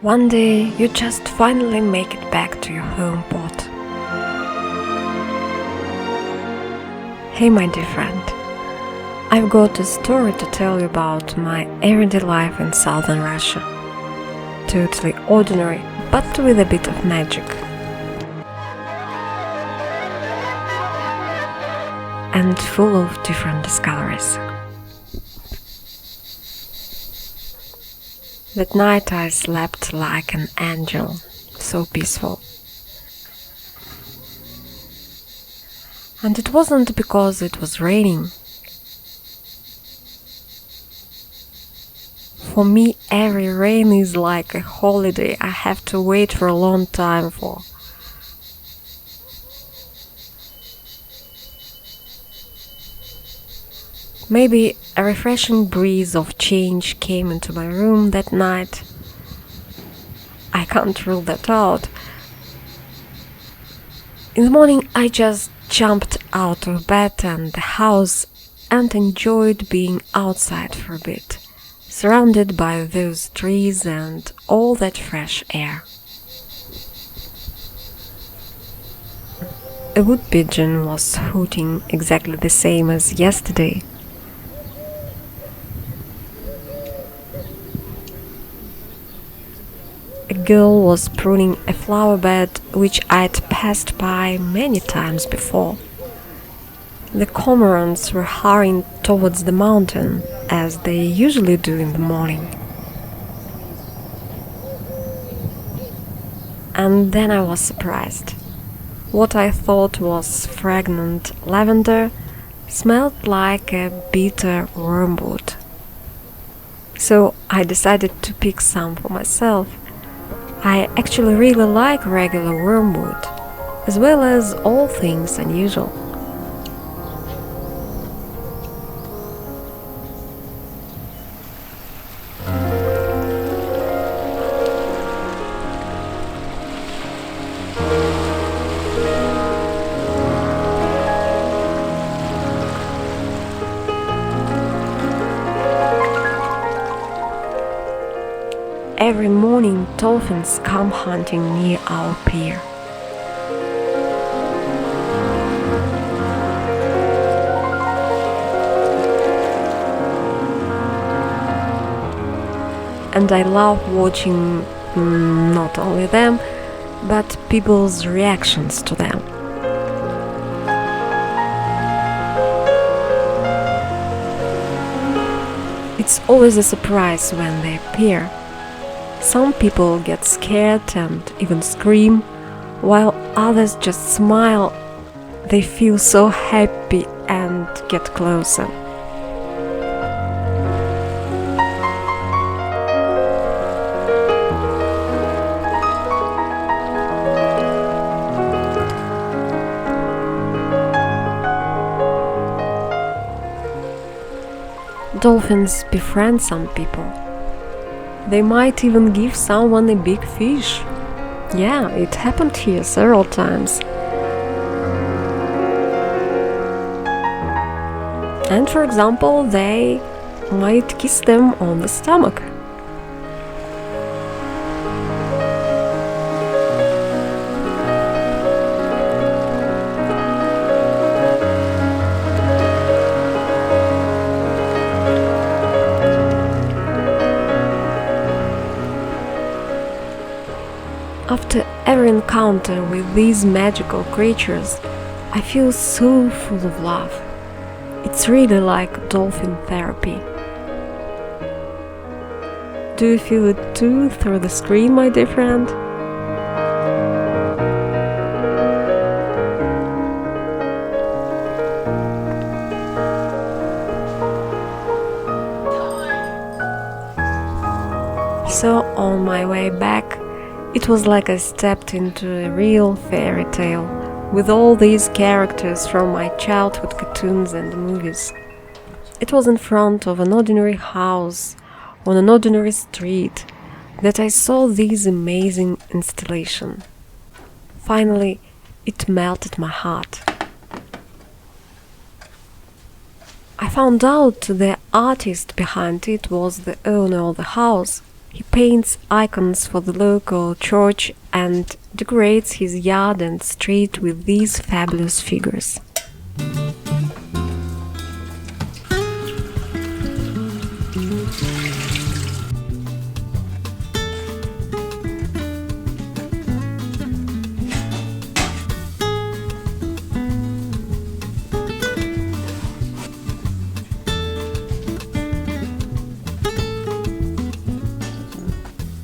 One day you just finally make it back to your home port. Hey my dear friend, I've got a story to tell you about my everyday life in southern Russia. Totally ordinary, but with a bit of magic. And full of different discoveries. That night I slept like an angel, so peaceful. And it wasn't because it was raining. For me, every rain is like a holiday I have to wait for a long time for. Maybe a refreshing breeze of change came into my room that night. I can't rule that out. In the morning I just jumped out of bed and the house and enjoyed being outside for a bit, surrounded by those trees and all that fresh air. A wood pigeon was hooting exactly the same as yesterday. A girl was pruning a flower bed which I'd passed by many times before. The cormorants were hurrying towards the mountain, as they usually do in the morning. And then I was surprised. What I thought was fragrant lavender smelled like a bitter wormwood. So I decided to pick some for myself. I actually really like regular wormwood, as well as all things unusual. Every morning dolphins come hunting near our pier. And I love watching not only them, but people's reactions to them. It's always a surprise when they appear. Some people get scared and even scream, while others just smile. They feel so happy and get closer. Dolphins befriend some people. They might even give someone a big fish. Yeah, it happened here several times. And for example, they might kiss them on the stomach. After every encounter with these magical creatures, I feel so full of love. It's really like dolphin therapy. Do you feel it too through the screen, my dear friend? So on my way back, it was like I stepped into a real fairy tale with all these characters from my childhood cartoons and movies. It was in front of an ordinary house on an ordinary street that I saw this amazing installation. Finally, it melted my heart. I found out the artist behind it was the owner of the house, He paints icons for the local church and decorates his yard and street with these fabulous figures.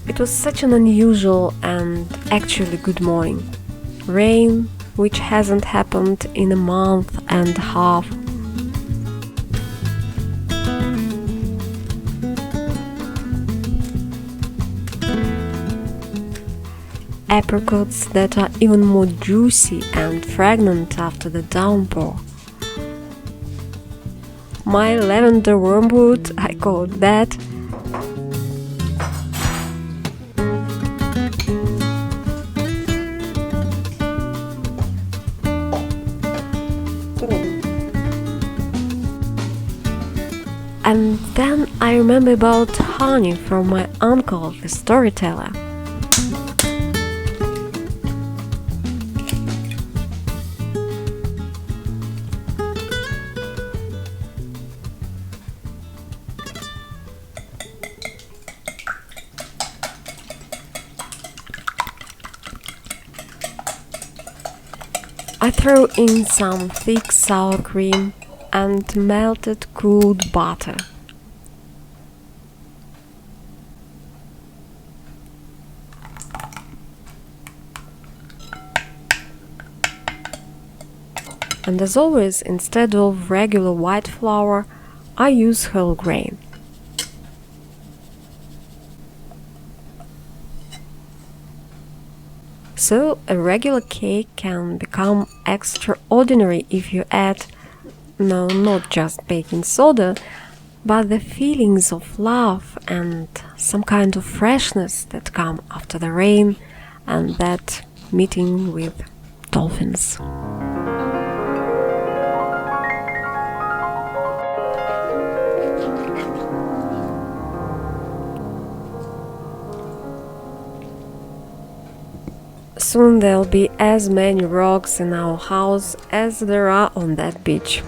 It was such an unusual and actually good morning. Rain, which hasn't happened in a month and a half. Apricots that are even more juicy and fragrant after the downpour. My lavender wormwood, I call it that. And then I remember about honey from my uncle, the storyteller. I throw in some thick sour cream and melted cooled butter. And as always, instead of regular white flour, I use whole grain. So a regular cake can become extraordinary if you add, no, not just baking soda, but the feelings of love and some kind of freshness that come after the rain and that meeting with dolphins. Soon there'll be as many rocks in our house as there are on that beach.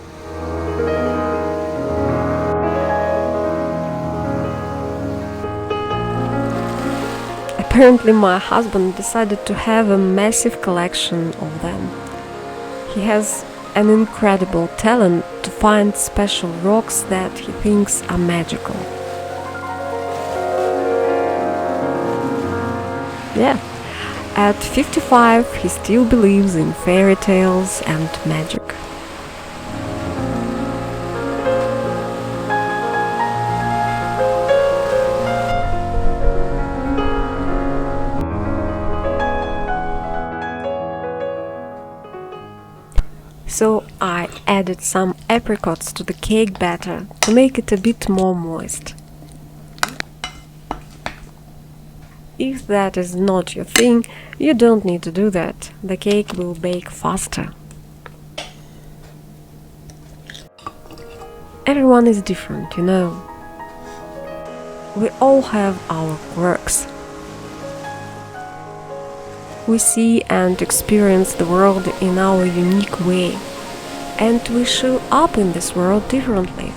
Apparently my husband decided to have a massive collection of them. He has an incredible talent to find special rocks that he thinks are magical. Yeah. At 55, he still believes in fairy tales and magic. So I added some apricots to the cake batter to make it a bit more moist. If that is not your thing, you don't need to do that. The cake will bake faster. Everyone is different, you know. We all have our quirks. We see and experience the world in our unique way, and we show up in this world differently.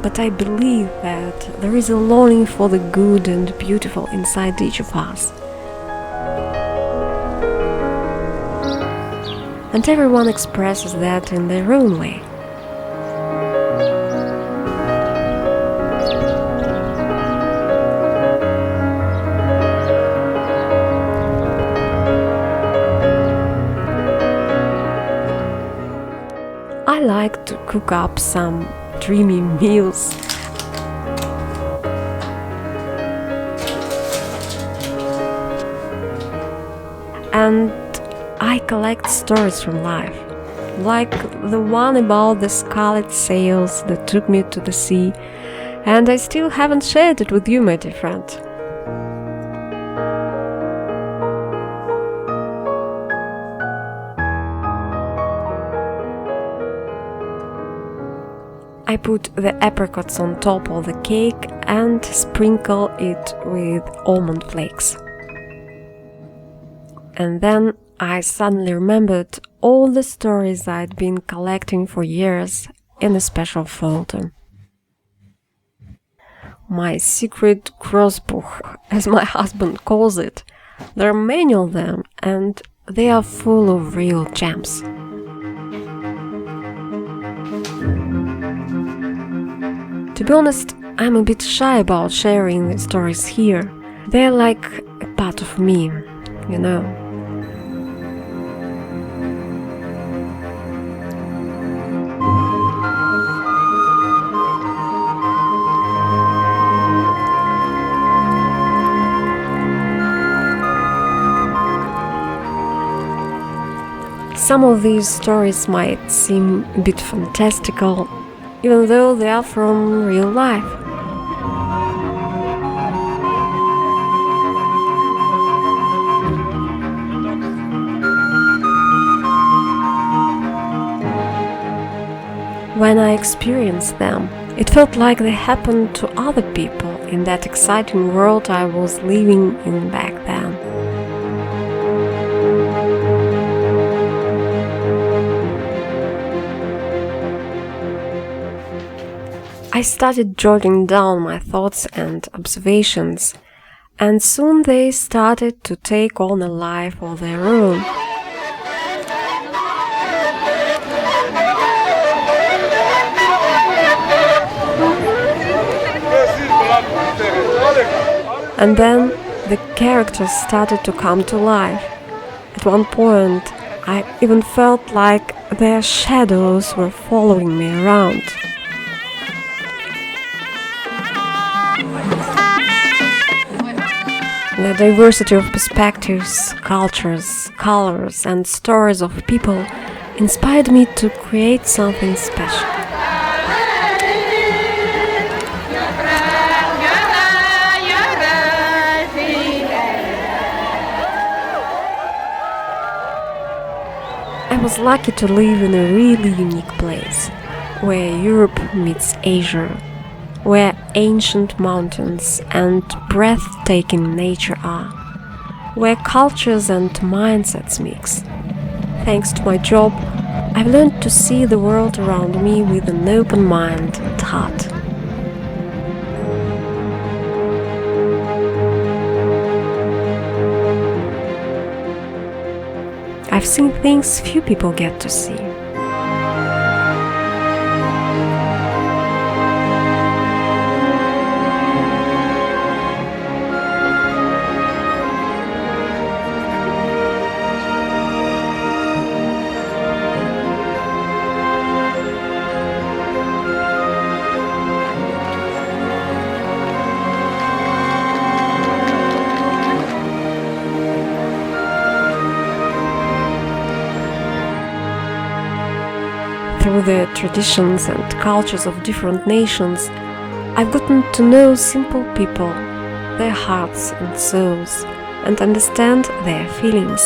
But I believe that there is a longing for the good and beautiful inside each of us. And everyone expresses that in their own way. I like to cook up some dreamy meals. And I collect stories from life, like the one about the Scarlet sails that took me to the sea, and I still haven't shared it with you, my dear friend. I put the apricots on top of the cake and sprinkle it with almond flakes. And then I suddenly remembered all the stories I'd been collecting for years in a special folder. My secret crossbook, as my husband calls it. There are many of them, and they are full of real gems. To be honest, I'm a bit shy about sharing the stories here. They're like a part of me, you know. Some of these stories might seem a bit fantastical, even though they are from real life. When I experienced them, it felt like they happened to other people in that exciting world I was living in back then. I started jotting down my thoughts and observations, and soon they started to take on a life of their own. And then the characters started to come to life. At one point, I even felt like their shadows were following me around. The diversity of perspectives, cultures, colors, and stories of people inspired me to create something special. I was lucky to live in a really unique place, where Europe meets Asia, where ancient mountains and breathtaking nature are, where cultures and mindsets mix. Thanks to my job, I've learned to see the world around me with an open mind and heart. I've seen things few people get to see. Through the traditions and cultures of different nations, I've gotten to know simple people, their hearts and souls, and understand their feelings.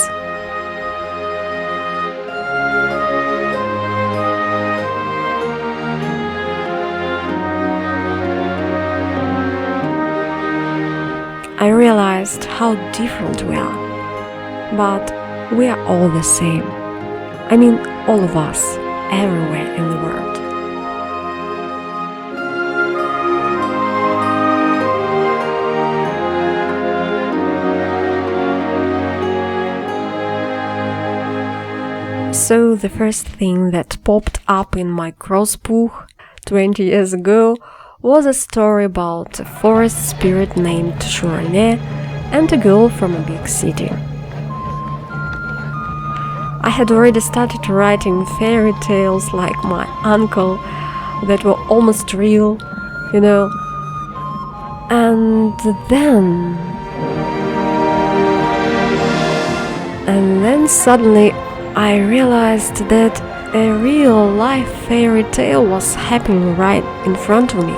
I realized how different we are, but we are all the same. I mean, all of us, everywhere in the world. So the first thing that popped up in my crossbook 20 years ago was a story about a forest spirit named Sharlet and a girl from a big city. I had already started writing fairy tales like my uncle that were almost real, you know. And then suddenly I realized that a real-life fairy tale was happening right in front of me.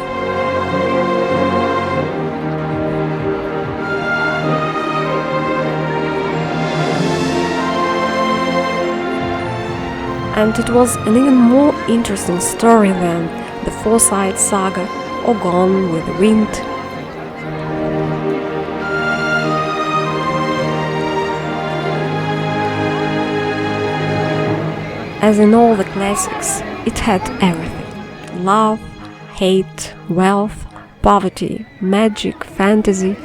And it was an even more interesting story than the Forsyth saga or Gone with the Wind. As in all the classics, it had everything: love, hate, wealth, poverty, magic, fantasy,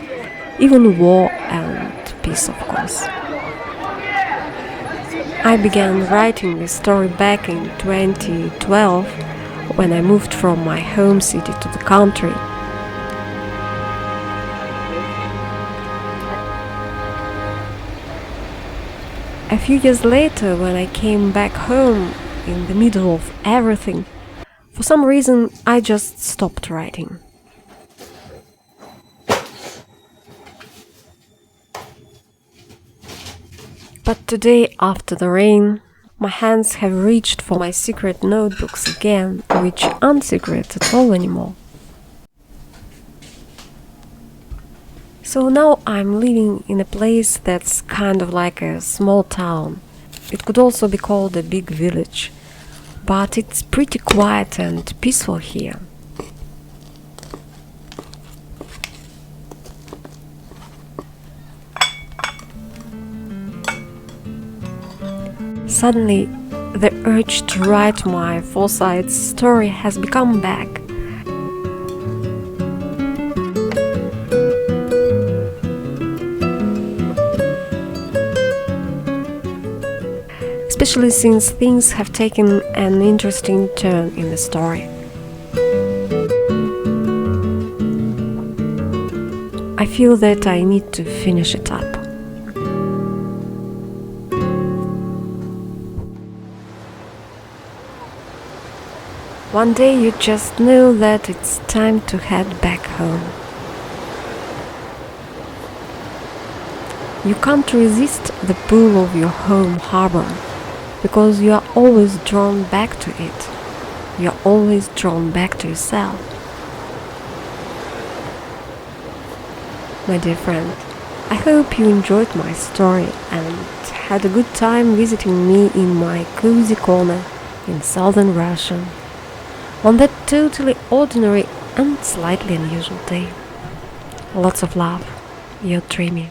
even war and peace, of course. I began writing this story back in 2012 when I moved from my home city to the country. A few years later, when I came back home in the middle of everything, for some reason I just stopped writing. But today, after the rain, my hands have reached for my secret notebooks again, which aren't secret at all anymore. So now I'm living in a place that's kind of like a small town. It could also be called a big village, but it's pretty quiet and peaceful here. Suddenly, the urge to write my Forsyth story has become back. Especially since things have taken an interesting turn in the story. I feel that I need to finish it up. One day you just know that it's time to head back home. You can't resist the pull of your home harbor, because you are always drawn back to it. You are always drawn back to yourself. My dear friend, I hope you enjoyed my story and had a good time visiting me in my cozy corner in southern Russia on that totally ordinary and slightly unusual day. Lots of love, your Dreamy.